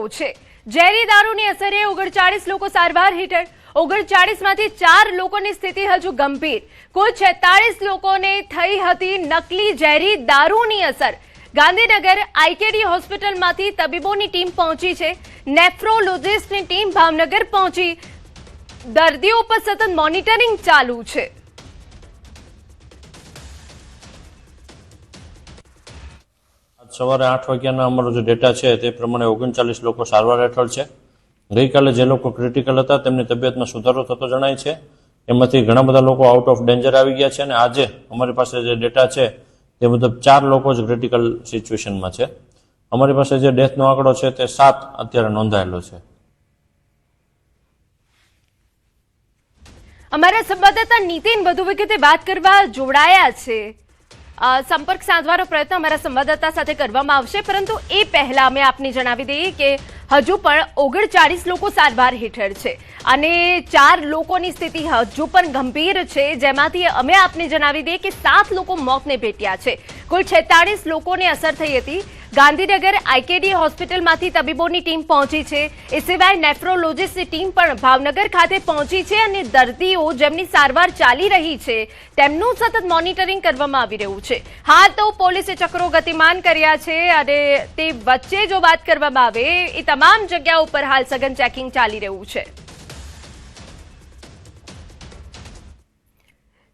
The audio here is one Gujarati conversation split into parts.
છે। ઝેરી દારૂની અસરે 39 લોકો સારવાર હેઠળ, 39માંથી 4 લોકોની સ્થિતિ હજુ ગંભીર। કુલ 46 લોકોને થઈ હતી નકલી ઝેરી દારૂની અસર। ગાંધીનગર આઈકેડી હોસ્પિટલમાંથી તબીબોની ટીમ પહોંચી છે। નેફ્રોલોજિસ્ટની ટીમ ભાવનગર પહોંચી દર્દીઓ પર સતત મોનિટરિંગ ચાલુ છે। સવારે 8 વાગ્યાના અમારો જે ડેટા છે તે પ્રમાણે 39 લોકો સારવાર હેઠળ છે। ગઈકાલે જે લોકો ક્રિટિકલ હતા તેમની તબિયતમાં સુધારો થતો જણાય છે। એમાંથી ઘણા બધા લોકો આઉટ ઓફ ડેન્જર આવી ગયા છે અને આજે અમારી પાસે જે ડેટા છે તે મુજબ 4 લોકો જ ક્રિટિકલ સિચ્યુએશનમાં છે। અમારી પાસે જે ડેથનો આંકડો છે તે 7 અત્યારે નોંધાયેલો છે। અમારા સંવાદદાતા નીતિન વધુ વિગતે વાત કરવા જોડાયા છે। સંપર્ક સાધવાનો પ્રયત્ન અમારા સંવાદદાતા સાથે કરવામાં આવશે, પરંતુ એ પહેલા અમે આપને જણાવી દઈએ કે હજુ પણ 39 લોકો સારવાર હેઠળ છે અને 4 લોકોની સ્થિતિ હજુ પણ ગંભીર છે, જેમાંથી અમે આપને જણાવી દઈએ કે 7 લોકો મોતને ભેટ્યા છે। કુલ 46 લોકોને અસર થઈ હતી। ગાંધીનગર આઈકેડી હોસ્પિટલમાંથી તબીબોની ટીમ પહોંચી છે। એ સિવાય નેફ્રોલોજિસ્ટની ટીમ પણ ભાવનગર ખાતે પહોંચી છે અને દર્દીઓ જેમની સારવાર ચાલી રહી છે તેમનું સતત મોનિટરિંગ કરવામાં આવી રહ્યું છે। હાલ તો પોલીસે ચક્રો ગતિમાન કર્યા છે અને તે વચ્ચે જો વાત કરવામાં આવે એ તમામ જગ્યાઓ પર હાલ સઘન ચેકિંગ ચાલી રહ્યું છે।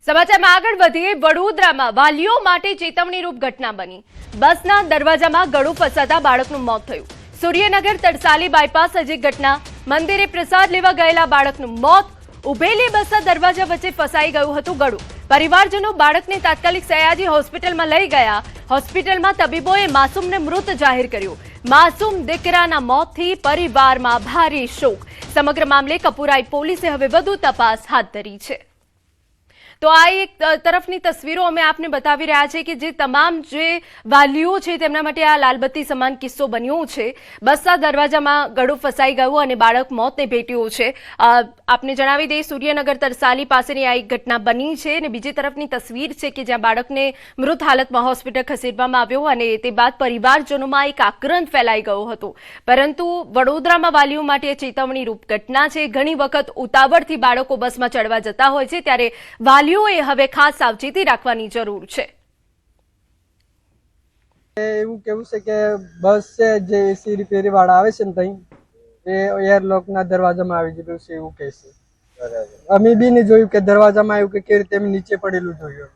સમાચારમાં આગળ વધીએ। વડોદરામાં વાલીઓ માટે ચેતવણીરૂપ ઘટના બની। બસના દરવાજામાં ગળું ફસાતા બાળકનું મોત થયું। સૂર્યનગર તરસાલી બાયપાસ નજીક ઘટના। મંદિરે પ્રસાદ લેવા ગયેલા બાળકનું મોત। ઉભેલી બસના દરવાજા વચ્ચે ફસાઈ ગયું હતું ગળું। પરિવારજનો બાળકને તાત્કાલિક સયાજી હોસ્પિટલમાં લઈ ગયા। હોસ્પિટલમાં તબીબોએ માસૂમને મૃત જાહેર કર્યો। માસૂમ દીકરાના મોતથી પરિવારમાં ભારે શોક। સમગ્ર મામલે કપુરાઈ પોલીસે હવે વધુ તપાસ હાથ ધરી છે। તો આ એક તરફની તસવીરો અમે આપને બતાવી રહ્યા છે કે જે તમામ જે વાલીઓ છે તેમના માટે આ લાલબત્તી સમાન કિસ્સો બન્યો છે। બસના દરવાજામાં ગળું ફસાઈ ગયું અને બાળક મોતને ભેટ્યું છે। આપને જણાવી દઈએ સૂર્યનગર તરસાલી પાસેની આ એક ઘટના બની છે અને બીજી તરફની તસવીર છે કે જ્યાં બાળકને મૃત હાલતમાં હોસ્પિટલ ખસેડવામાં આવ્યો અને તે બાદ પરિવારજનોમાં એક આક્રંદ ફેલાઈ ગયો હતો। પરંતુ વડોદરામાં વાલીઓ માટે ચેતવણીરૂપ ઘટના છે। ઘણી વખત ઉતાવળથી બાળકો બસમાં ચડવા જતા હોય છે, ત્યારે વાલીઓએ હવે ખાસ સાવચેતી રાખવાની જરૂર છે। એવું કેવું છે કે બસ છે જે એસી રિપેરી વાળા આવે છે ને તઈ એ એરલોક ના દરવાજામાં આવી ગયું છે એવું કહે છે। અમે બી નહીં જોયું કે દરવાજામાં આવ્યું કે કેવી રીતે નીચે પડેલું જોયું।